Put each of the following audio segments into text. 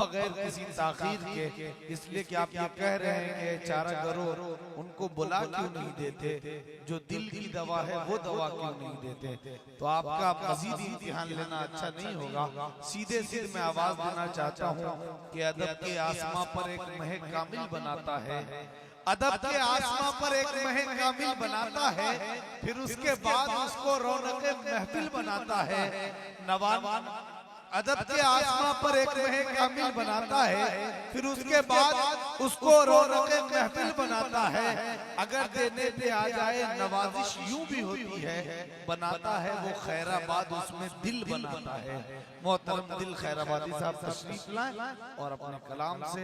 बगैर किसी ताखीर के, इसलिए कि आप ये कह रहे हैं कि चारा करो, उनको बुला क्यों नहीं देते, जो दिल की दवा है वो दवा क्यों नहीं देते। तो आपका मजीद इम्तिहान लेना अच्छा नहीं होगा। सीधे सीधे मैं आवाज देना चाहता हूँ कि अदब के आसमां पर एक महक कामिल बनाता है, अदब के आसमां पर एक महक कामिल बनाता है, फिर उसके बाद उसको रौनक महफिल बनाता है। नवान अदब के आसमां पर एक महक कामिल बनाता है, फिर उसके बाद उसको रौनक महफिल बनाता है। अगर देने पे आ जाए नवाजिश यूं भी होती है, बनाता है वो खैराबाद, उसमें दिल बनाता है। मोहतरम दिल खैराबादी साहब तशरीफ लाएं और अपने कलाम से,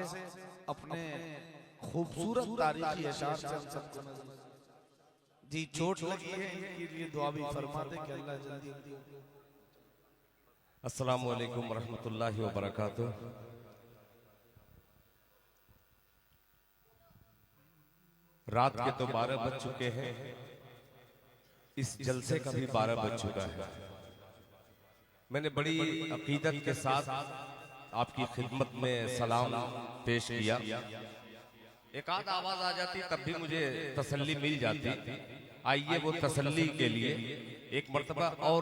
अपने खूबसूरत तारीखी अशार से हम सबको जी चोट लगी है, इनके लिए दुआ भी फरमाते कि अल्लाह जल्दी। अस्सलामु अलैकुम वरहमतुल्लाहि वबरकातुह। रात के तो 12 बज चुके हैं, इस जलसे का भी 12 बज चुका है। मैंने बड़ी अकीदत के साथ आपकी खिदमत में सलाम पेश किया। एक आध आवाज आ जाती तब भी मुझे तसल्ली मिल जाती। आइए वो तसल्ली के लिए एक मर्तबा और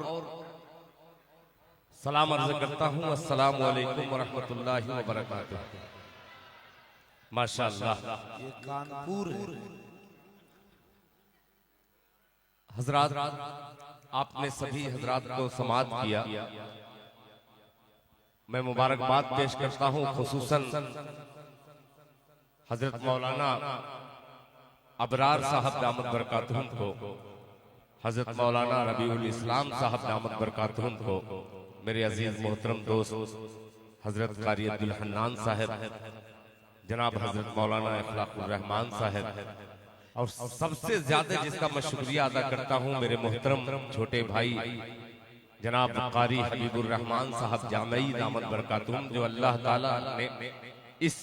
सलाम अर्ज करता हूँ। अस्सलामु अलैकुम वरहमतुल्लाहि वबरकातुह। माशाअल्लाह, ये कानपुर है। हजरात, आपने सभी हजरात को समाअत किया। मैं मुबारकबाद पेश करता हूँ खुसूसन हजरत मौलाना अबरार साहब दामत बरकातहुम को, हजरत मौलाना रबीउल इस्लाम साहब दामत बरकातहुम को, मेरे अजीज मोहतरम दोस्त हजरत कारी अब्दुल हन्नान साहब, जनाब हजरत मौलाना इखलाकुर रहमान साहब, और सबसे ज्यादा जिसका मैं शुक्रिया अदा करता हूँ मेरे मोहतरम छोटे भाई जनाब कारी हबीबुर रहमान साहब जामई दामत बरकातहुम, जो अल्लाह ताला ने इस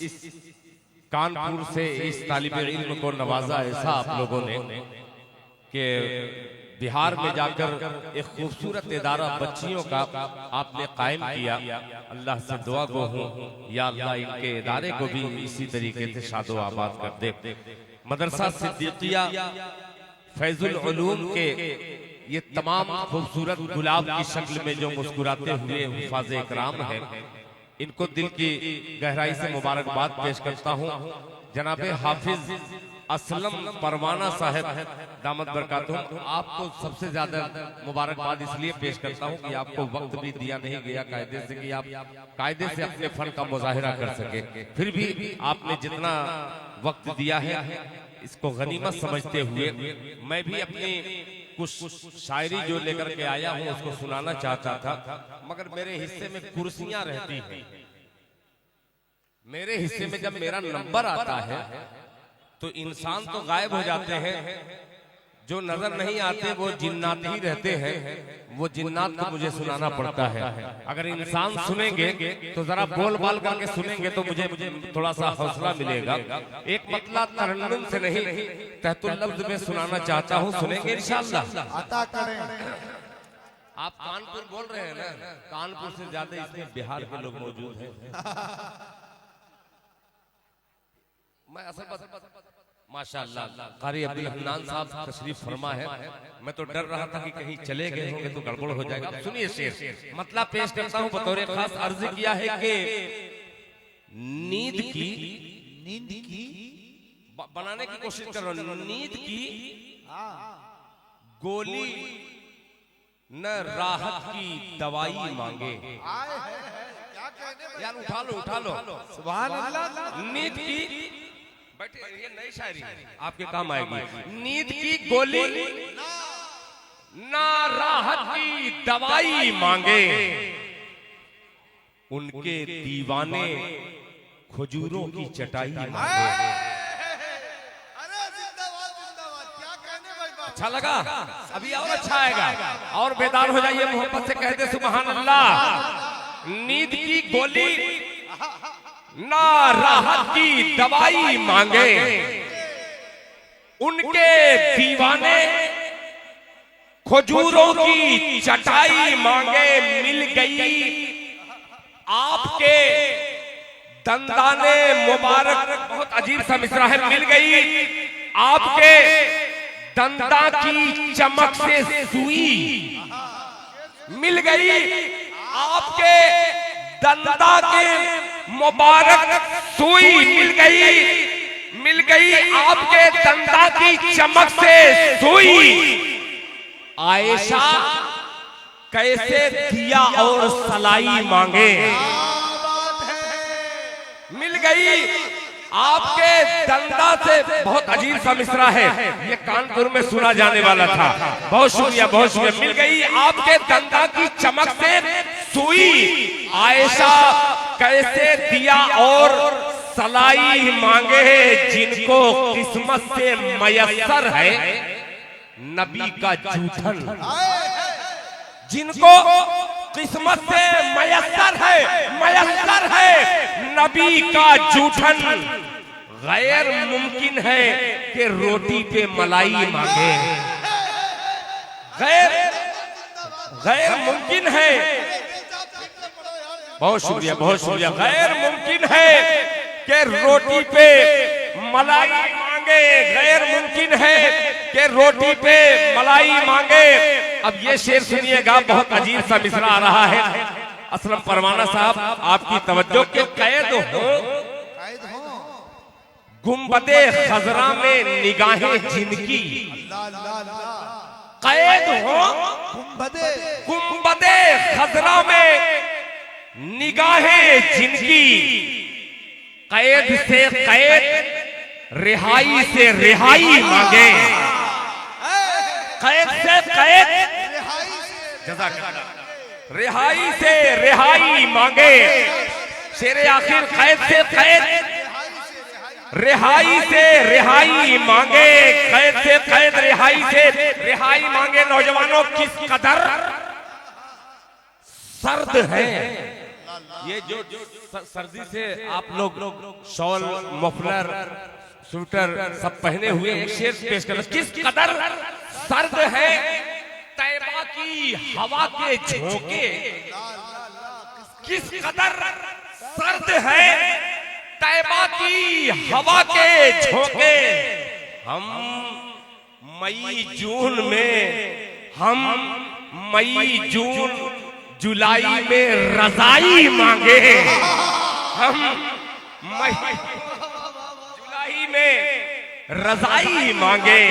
कानपुर से इस तालिब इल्म को नवाजा ऐसा आप लोगों ने कि बिहार में जाकर एक खूबसूरत इदारा बच्चियों का आपने कायम किया। अल्लाह से दुआ गो हूँ, या अल्लाह इनके इदारे को भी इसी तरीके से शादो आबाद कर दे। मदरसा सिद्दीकिया फैजुल उलूम के ये तमाम खूबसूरत गुलाब की शक्ल में जो मुस्कुराते हुए हुफाज इकराम है, इनको दिल की गहराई से मुबारकबाद पेश करता हूँ। जनाबे हाफिज असलम परवाना साहब दामत बरकातहुम, आपको सबसे ज्यादा मुबारकबाद इसलिए पेश करता हूँ कि आपको वक्त भी दिया नहीं गया कायदे से कि आप कायदे से अपने फन का मुजाहिरा कर सके। फिर भी आपने जितना वक्त दिया है इसको गनीमत समझते हुए मैं भी अपनी कुछ शायरी जो लेकर के आया हूँ उसको सुनाना चाहता था, मगर मेरे हिस्से में कुर्सियां रहती हैं। मेरे हिस्से में जब मेरा नंबर आता है तो इंसान तो गायब हो जाते हैं, जो नजर नहीं आते वो जिन्नात ही रहते हैं। वो जिन्नात को मुझे सुनाना पड़ता है। अगर इंसान सुनेंगे तो जरा बोल बाल करके सुनेंगे तो मुझे थोड़ा सा हौसला मिलेगा। एक मतला तरन्नुम से नहीं, तहतुल लफ्ज में सुनाना चाहता हूँ, सुनेंगे इंशाअल्लाह। अता करें। आप कानपुर बोल रहे हैं ना, कानपुर से ज्यादा इसमें बिहार के लोग मौजूद हैं। मैं असल माशाअल्लाह कारी अब्दुल हन्नान साहब तशरीफ फरमा है। मैं तो डर रहा था कि कहीं चले गए होंगे तो गड़बड़ हो जाएगा। सुनिए शेर मतलब पेश करता हूँ। बतौर खास अर्ज किया है कि नींद की बनाने की कोशिश कर रहा हूँ। नींद की गोली न राहत की दवाई मांगे। यार उठा लो सुभान अल्लाह। नींद की बैठे, ये नई शायरी आपके काम आएगी। नींद की गोली ना राहत की दवाई मांगे, उनके दीवाने खजूरों की चटाई मांगे। अरे जिंदाबाद जिंदाबाद, क्या कहने भाई। अच्छा लगा? अभी और अच्छा आएगा, और बेदार हो जाइए, मोहब्बत से कह दे सुभान अल्लाह। नींद की गोली ना राहत की दवाई मांगे, उनके दीवाने खजूरों की चटाई मांगे। मिल गई आपके दंदाने मुबारक, बहुत अजीब सा मिसरा है, मिल गई आपके दंदा की चमक से सुई, मिल गई आपके दंदा के मुबारक सुई, मिल गई आपके दंदा की चमक से सुई। आयशा कैसे दिया और सलाई मांगे, मिल गई आपके दंदा से। बहुत अजीब सा मिसरा है, ये कानपुर में सुना जाने वाला था। बहुत शुक्रिया, बहुत शुक्रिया। मिल गई आपके दंदा की चमक से सुई, आयशा कैसे दिया और सलाई मांगे, जिनको किस्मत से मयस्सर है नबी का जूठन, जिनको किस्मत से मयस्सर है नबी का जूठन। गैर मुमकिन है कि रोटी पे मलाई मांगे, गैर मुमकिन है। बहुत शुक्रिया, बहुत शुक्रिया। गैर मुमकिन है कि रोटी पे मलाई मांगे, गैर मुमकिन है कि रोटी पे मलाई मांगे। अब ये शेर सुनिएगा, बहुत अजीब सा मिसरा आ रहा है। असलम परवाना साहब, आपकी तवज्जो के कैद हो गुंबदे खजरा में निगाहें जिनकी, कैद हो गुंबदे खजरा में निगाहें जिनकी, कैद से कैद, रिहाई से रिहाई मांगे, कैद से कैद, रिहाई से रिहाई मांगे। शेर आखिर, कैद से कैद, रिहाई से रिहाई मांगे, कैद से कैद, रिहाई से रिहाई मांगे। नौजवानों, किस कदर सर्द है ये जो सर्दी से आप लोग शॉल, मफलर, स्वेटर सब पहने हुए एक शेर पेश कर, किस कदर सर्द है तैबा की हवा के झोंके, किस कदर सर्द है तैबा की हवा के झोंके। हम मई जून में, हम मई जून जुलाई में रजाई मांगे, हम मई जुलाई में रजाई मांगे,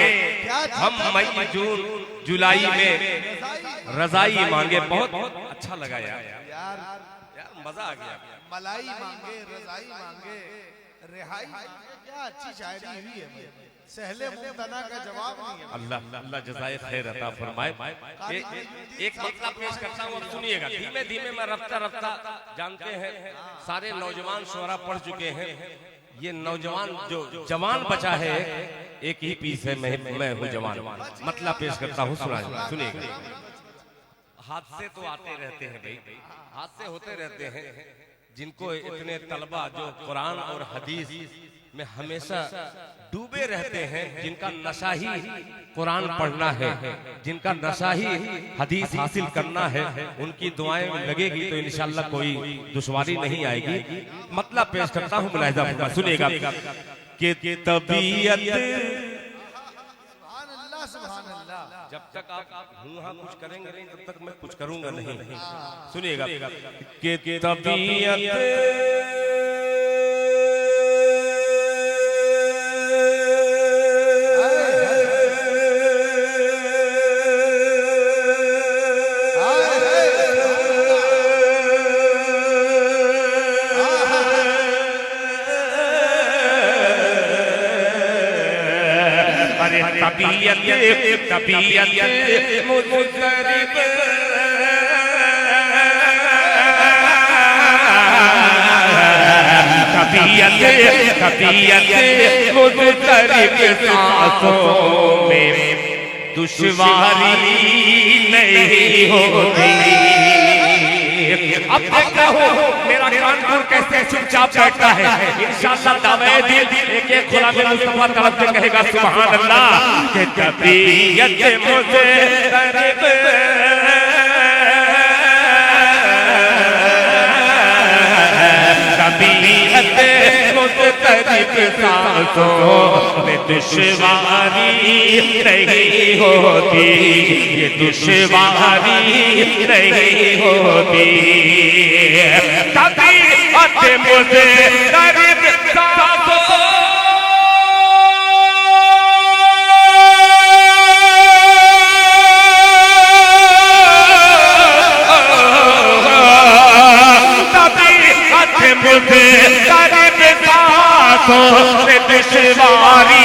हम मई जून जुलाई में रजाई मांगे। बहुत अच्छा लगा यार, मजा आ गया। मलाई मांगे, रजाई मांगे, रिहाई मांगे, क्या अच्छी शायरी हुई है। सहले मुमतना का जवाब नहीं है। अल्लाह अल्लाह जज़ाए खैर अता फरमाए। एक मसला पेश करता हूँ, अब सुनिएगा। धीमे धीमे मैं रफ्ता रफ्ता, जानते हैं सारे नौजवान शोरा पढ़ चुके हैं, ये नौजवान जो जवान बचा है एक ही पीस है, मैं हूँ जवान। मतलब पेश करता हूँ, सुनिएगा। हादसे तो आते रहते हैं भाई, हादसे होते रहते हैं। जिनको इतने तलबा जो कुरान और हदीस में हमेशा डूबे रहते हैं, जिनका नशा ही कुरान पढ़ना है, जिनका नशा ही हदीस हासिल करना है, उनकी दुआएं लगेगी तो इंशाअल्लाह कोई दुश्वारी नहीं आएगी। मतलब पेश करता हूँ, मुलाहिजा सुनिएगा कि तबीयत, जब तक आप हाँ कुछ करेंगे नहीं तब तक मैं कुछ करूंगा नहीं। सुनिएगा कि तबीयत तबीयत तबीयत मुज़रिब तबीयत तबीयत मुज़रिब सांसों में दुश्वारी नहीं होती। अब देखता हूँ मेरा कानपुर कैसे चुपचाप बैठता है। इंशाअल्लाह दावे दिल एक एक गुलाम मुस्तफा तरफ से कहेगा सुभान अल्लाह कि तबीयत मुझे तबीयत सांसों में दुश्वारी नहीं होती, ये दुश्वारी नहीं होती। तबीयत मुझे करीब सांसों मुझे करीब सांसों में दुश्वारी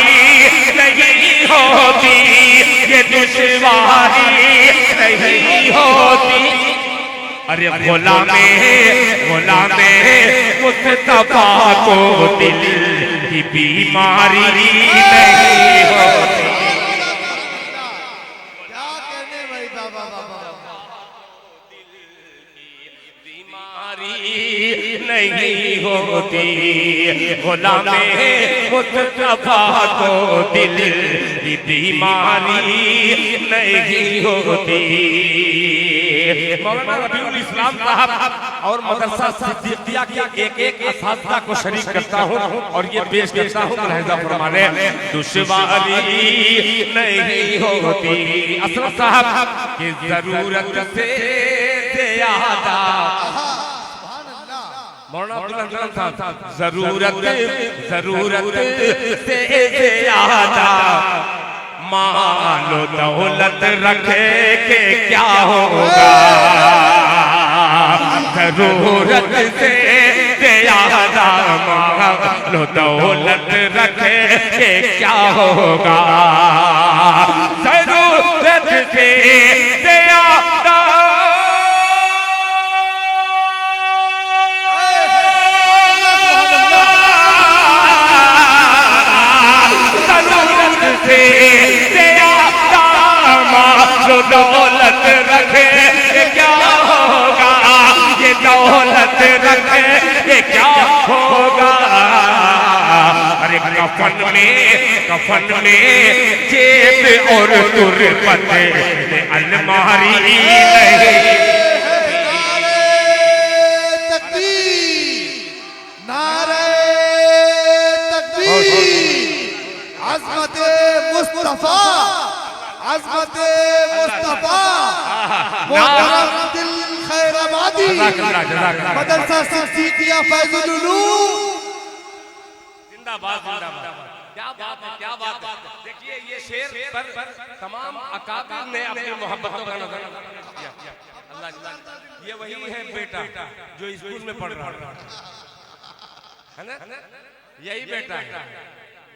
नहीं होती, ये दुश्वारी नहीं होती। अरे गुलामे मुस्तफा को दिल की बीमारी नहीं होती। क्या कहने भाई बाबा नहीं होती। गुलामे मुस्तफा को दिल की बीमारी नहीं होती। मौलाना रबीउल इस्लाम साहब और मदरसा सिद्दीकिया के एक असातिज़ा को शरीक करता हूँ और ये पेश करता हूँ मुलाहिज़ा फरमाने। दुश्वारी नहीं होती असलम साहब की जरूरत से ज्यादा। मौलाना साहब जरूरत से ज्यादा मालो दौलत रखे के क्या होगा। जरूरत से ज्यादा मालो दौलत रखे के क्या होगा। जरूरत से ज्यादा दौलत रखे ये क्या होगा। ये दौलत रखे ये क्या होगा। अरे कफन में जेब और तुरबत में अलमारी नहीं। नारे तकबीर, अज़मत मुस्तफा, अज़मत मुस्तफा, मोहतरम दिल खैराबादी, मदरसा सिद्दीकिया फैज़ुल उलूम। जिंदाबाद जिंदाबाद। क्या बात है, क्या बात है। देखिए ये शेर पर तमाम अकाबिर ने अपनी मोहब्बतों का नजर किया। अल्लाह ये वही है बेटा जो स्कूल में पढ़ रहा है ना, यही बेटा है।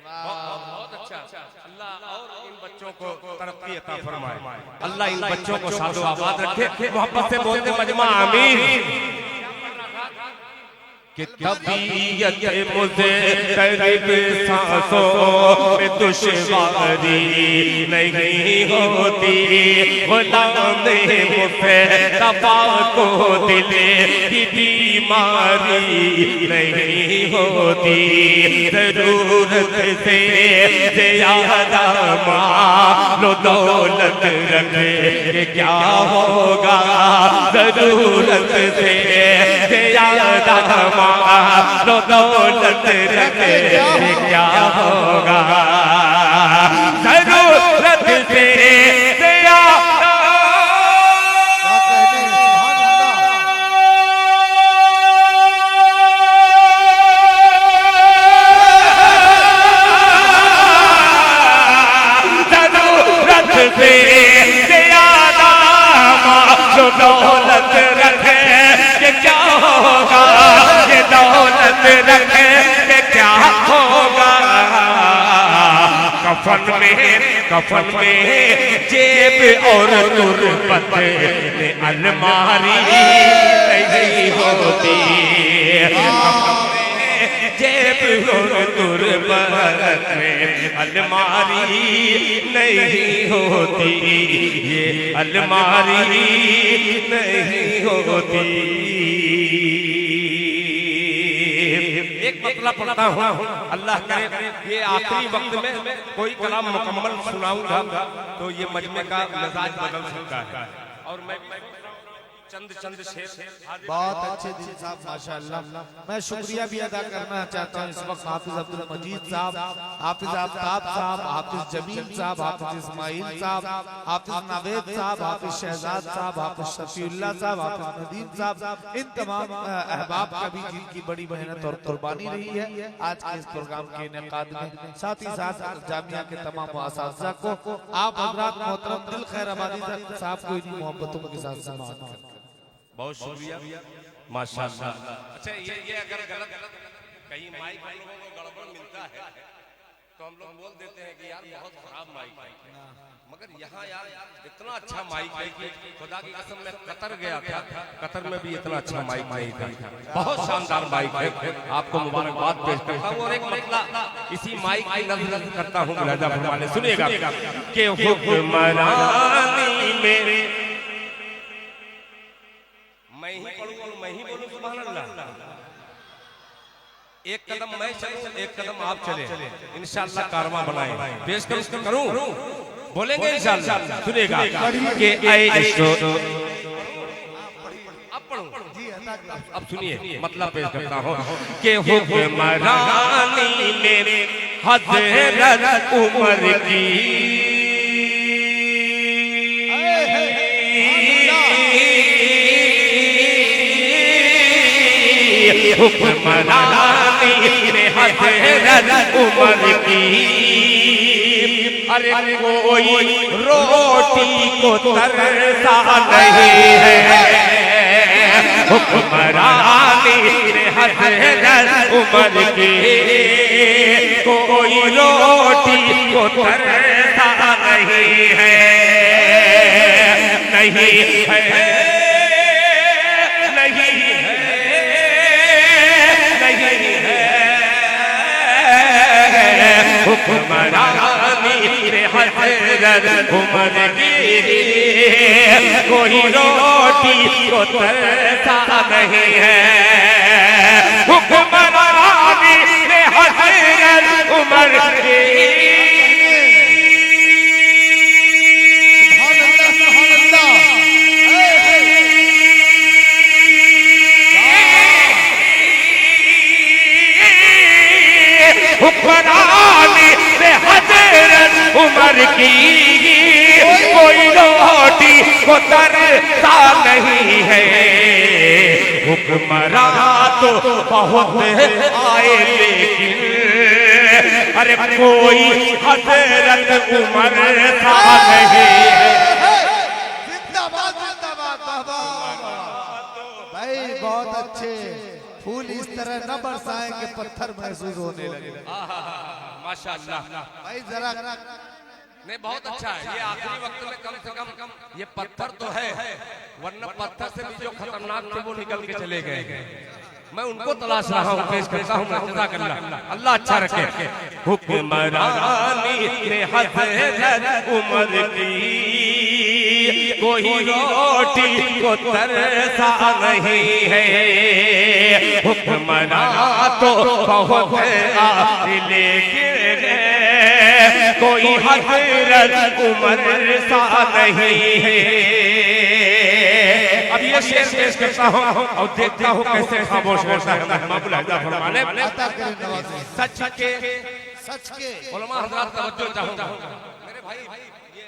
बहुत अच्छा। अल्लाह और इन बच्चों को तरक्की अता फरमाए। अल्लाह इन बच्चों को शादो आबाद रखे। मोहब्बत से बोलते मजमा आमीन। कि तबीयत मुझे करीब सांसों में दुश्वारी नहीं होती। गुलामे मुस्तफा को दिल की बीमारी नहीं होती। जरूरत से ज्यादा मालो दौलत रखे क्या होगा। जरूरत से ज्यादा मालो दौलत रखे क्या होगा। जरूरत से ज्यादा मालो दौलत रखे ये क्या होगा। ये दौलत रखे ये क्या होगा। कफन में जेब और तुरबत में अलमारी नहीं होती। जेब और तुरबत में अलमारी नहीं होती। ये अलमारी नहीं होती। एक मतलब पढ़ता हूँ, अल्लाह करे ये आखिरी वक्त में कोई कलाम मुकम्मल सुनाऊंगा तो ये मजमे का मिजाज बदल सकता है। और मैं चंद शेर। बहुत अच्छे दिन साहब माशाअल्लाह। मैं शुक्रिया भी अदा करना चाहता हूँ इस वक्त हाफिज अब्दुल मजीद साहब, हाफिज आफ्ताब साहब, हाफिज जमील साहब, हाफिज इस्माइल साहब, हाफिज नावेद साहब, हाफिज शहजाद साहब, हाफिज शफीउल्लाह साहब, हाफिज नदीम साहब, इन तमाम अहबाब का भी जिनकी बड़ी मेहनत और कुर्बानी रही है आज के इस प्रोग्राम के इनेकाद में। साथ ही साथ जामिया के तमाम मुअस्सिसा को आप हजरात मोहतरम दिल खैर आबादी साहब को इन्हीं मोहब्बतों के साथ समाअत करें। बहुत शुक्रिया माशाअल्लाह। अच्छा ये अगर गलत कहीं माइक हम लोगों को गड़बड़ मिलता है तो हम लोग बोल देते हैं कि यार बहुत खराब माइक है, मगर यहाँ यार इतना अच्छा माइक है कि खुदा की कसम मैं कतर गया था, कतर में भी इतना अच्छा माइक नहीं था। बहुत शानदार माइक है, आपको मुबारकबाद पेश करता हूँ। और एक मसला इसी माइक की नज़र करता हूँ, मुलाहिजा फरमाने सुनिएगा कि हुक्मरानी में मैं ही पढ़ूं, मैं ही बोलूं सुभान अल्लाह। एक कदम मैं चलूं, एक कदम आप चले, इंशाअल्लाह कारवां बनाएं। पेश करूं, बोलेंगे इंशाअल्लाह। सुनिएगा कि ऐशो अब सुनिए मतलब पेश करता हूं कि हुक्मरानी में हज़रत उमर की हुक्मरानी में हज़रत उमर की, अरे कोई रोटी को तरसा नहीं है। हुक्मरानी में हज़रत उमर की, कोई रोटी को तरसा नहीं है, नहीं है, नहीं है। हुक्मरानी में हज़रत उमर की, कोई रोटी को तरसा नहीं है। हुक्मरानी में हज़रत उमर की, हुक्मरानी में हज़रत उमर की, कोई रोटी को तरसा नहीं है। हुक्मरान तो बहुत आए लेकिन अरे कोई हज़रत उमर सा नहीं है। जिंदाबाद जिंदाबाद बाबा भाई, बहुत अच्छे। फूल इस तरह न बरसाएं कि पत्थर महसूस होने लगे। माशाअल्लाह भाई जरा नहीं, बहुत अच्छा है। ये आखिरी वक्त में कम से कम ये पत्थर तो है, वरना पत्थर से भी जो खतरनाक थे वो निकल के चले गए। मैं उनको तलाश रहा हूँ, पेश करता हूँ। जज़ाकल्लाह, अल्लाह अच्छा रखे। हुक्मरानी में हज़रत उमर की, कोई रोटी को तरसा नहीं है। हुक्मरान तो बहुत आए लेकिन कोई हज़रत उमर सा नहीं है। अब ये शेर पेश करता हूँ और देखता हूँ कैसे खामोश रहता है। मुलाहिजा फरमाने सच के उलमा हज़रात तवज्जो चाहूँगा। मेरे भाई ये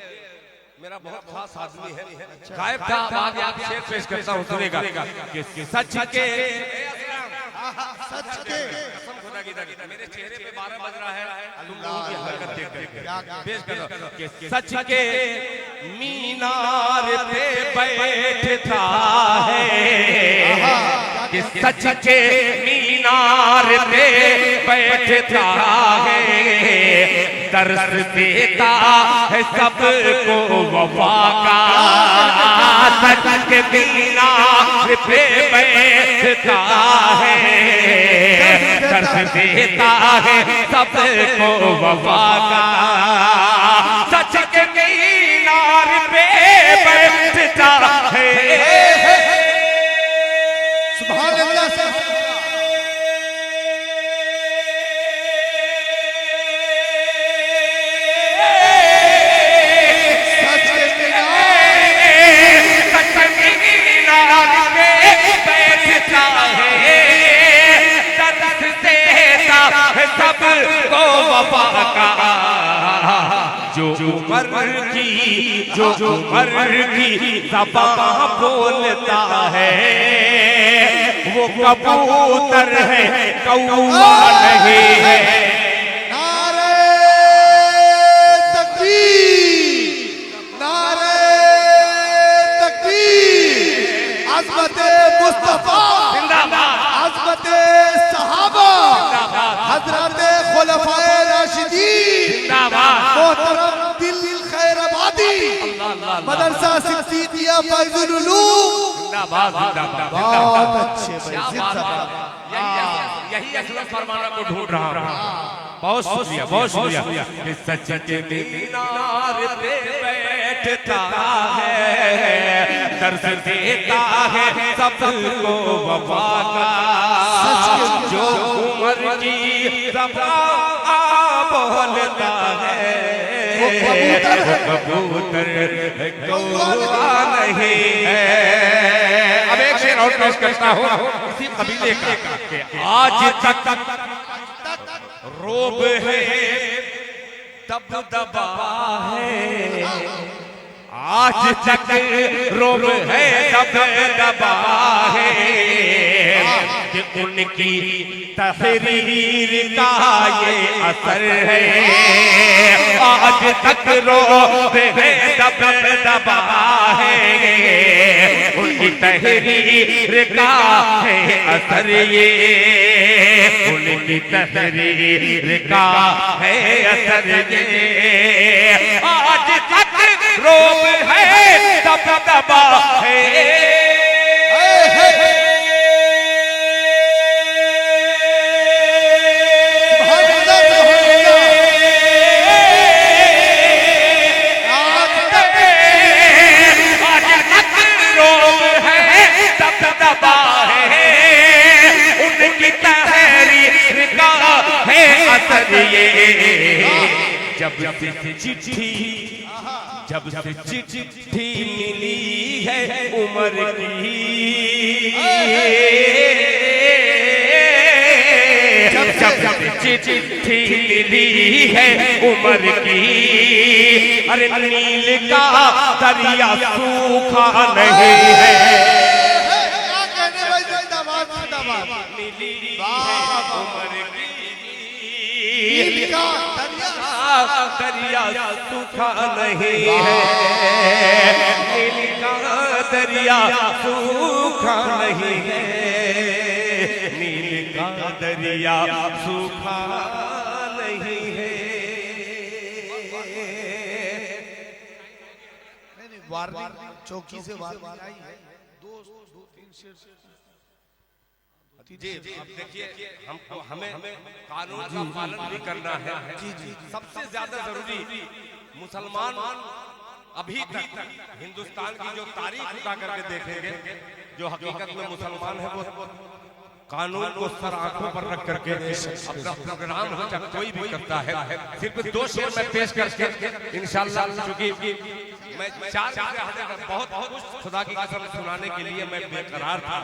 मेरा बहुत खास आदमी है, गायब था, बाद आप शेर पेश करता हूँ, सुनेगा कि सच के कसम खुदा की मेरे चेहरे पे 12 बज रहा है, तुम लोगों की हरकत देख कर पेश कर दो कि सच के मीनार पे बैठता है, कि सच के मीनार पे बैठता है, दर्द देता है सबको वफा का। सच के मीनार पे बैठता है, दर्द देता है सबको वफा का। सच के मीनार पे बैठता है। सुभान अल्लाह। सब को वफा का, जो उमर की ज़बान बोलता है वो कबूतर है, कौवा नहीं है। नारे तकबीर, नारे तकबीर, अज़मते मुस्तफा जिंदाबाद, अज़मते सहाबा, हज़रते खुलफाए राशिदीन जिंदाबाद, मोहतरम दिल खैराबादी, मदरसा सिद्दीकिया फैजुल उलूम, जिंदाबाद, जिंदाबाद, बहुत अच्छे भाई, क्या बात है। यही असली फरमाना को ढूंढ रहा हूं। बहुत शुक्रिया, बहुत शुक्रिया। कि सच के मीनार पे बैठता है, दर्द देता है सबको वफा का, जो उमर की ज़बान बोलता है वो कबूतर है, कौवा नहीं है। अब एक शेर और पेश करता हूँ इसी कबीले का। आज तक रोब है, दबदबा है, आज तक रोब है, दबदबा है, कि उनकी तहरीर का ये असर है। आज तक रोब है, दबदबा है, उनकी तहरीर का है असर ये, उनकी तहरीर का है असर ये। आज तक रोब है, दबदबा है, जब से चिट्ठी मिली है उमर की, जब से चिट्ठी मिली है उमर की, अरे नील का दरिया सूखा नहीं है। मिली है उमर की, नील का दरिया सूखा नहीं है, नील का दरिया सूखा नहीं है, नील का दरिया सूखा नहीं है। चौकी से वार्निंग आई है, दो तीन शेर जी। अब देखिए, हमको हमें कानून का पालन भी करना है। जी जी, सबसे ज्यादा जरूरी मुसलमान अभी तक हिंदुस्तान की जो तारीख उठा करके देखेंगे, जो हकीकत में मुसलमान है वो कानून को सर आंखों पर रख करके अपना प्रोग्राम हो चाहे कोई भी करता है। सिर्फ दो शेर में पेश करके इंशाअल्लाह, चूंकि मैं चार बहुत खुदा की कसम सुनाने के लिए मैं बेकरार था।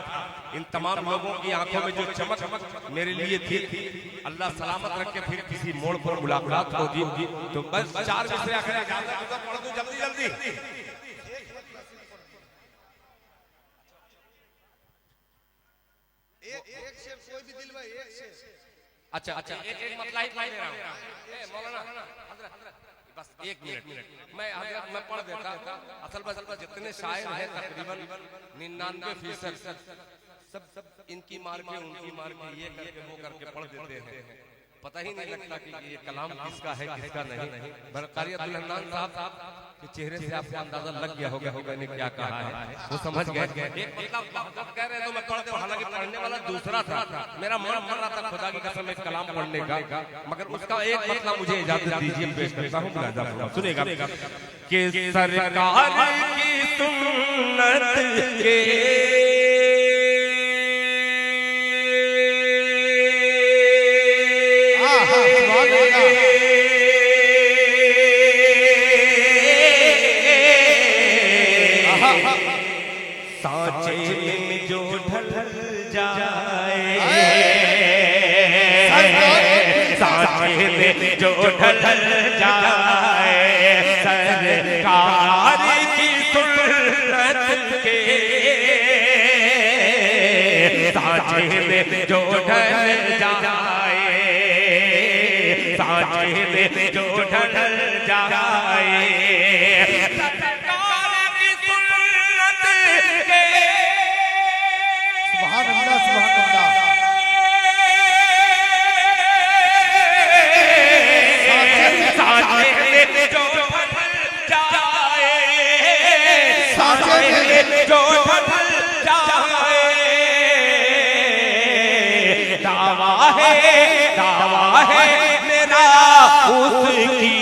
इन तमाम लोगों की आंखों में जो चमक मेरे लिए थी, अल्लाह सलामत रख के फिर किसी मोड़ पर मुलाकात होगी। तो बस चार मिसरे आखिर जल्दी जल्दी। एक शेर कोई भी दिल में एक शेर। अच्छा, एक मतलब ही दे रहा हूं मौलाना, बस एक मिनट मैं पढ़ देता। असल में जितने शायर हैं तकरीबन 99% सब इनकी मार के उनकी मार के ये करके वो करके पढ़ देते हैं। पता ही नहीं लगता कि ये कलाम किसका है किसका नहीं। कारी अब्दुल हन्नान साहब के चेहरे से आपको अंदाजा लग गया होगा मैंने क्या कहा है, वो समझ गए। एक मतलब कह रहे तो मैं पढ़ दे, हालांकि पढ़ने वाला दूसरा था। मेरा मन रहा था खुदा की कसम एक कलाम पढ़ने का, मगर उसका एक मतलब मुझे इजाजत दीजिए, पेश करता हूं। सुनेगा कि सरकार की सुन्नत के सांचे में जो ढल जाए, जो ढल जाए सरकार की सुन्नत के सांचे में जो ढल जाए सांचे में जो ढल जाए सरकार की सुन्नत के सुभान अल्लाह सुभान अल्लाह जो ढल जाए दावा है मेरा उसकी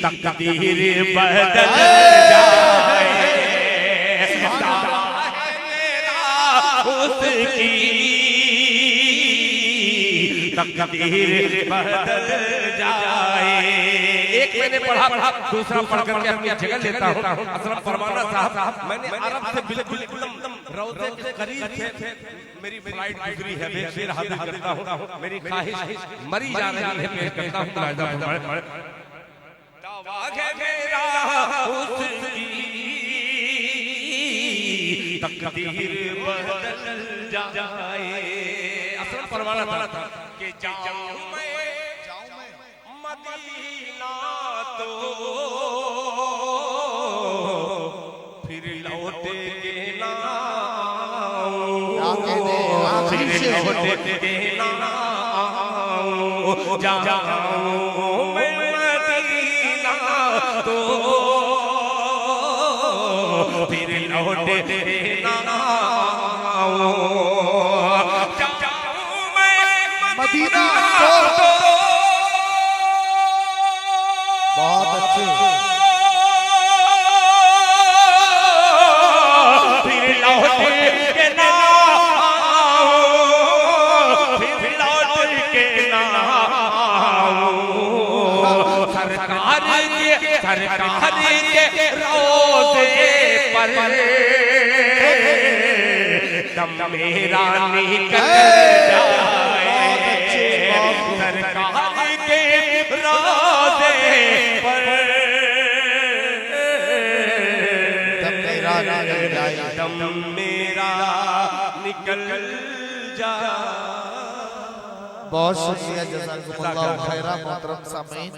तकदीर बदल जाए दावा है मेरा उसकी तकदीर बदल जाए। एक मैंने पढ़ा दूसरा पढ़ करके अपनी जगह लेता हूँ। असलम फरमाना साहब मैंने अरब से बिल्कुल एकदम रौज़े के करीब थे, मेरी फ्लाइट गुजरी है, बेशेर हाजिर करता हूँ, मेरी ख्वाहिश मरी जा रही है, पेश करता हूँ। दावा है मेरा उसकी तकदीर बदल जाए। असलम फरमाना था कि जाऊं मैं मदीना तो फिर लौटे के ना फिर लौटे के ना जाऊं मैं मदीना तो फिर लौटे के ना जाऊं मैं मदीना तो बहुत अच्छे फिर लौट के ना फिर लौट के ना सरकार के रोज़े पर दम मेरा निकल जाए सरकार के रोज़े पर दम मेरा निकल जाए। बहुत शुक्रिया जज़ाकुमुल्लाह खैरा मोहतरम सामीन।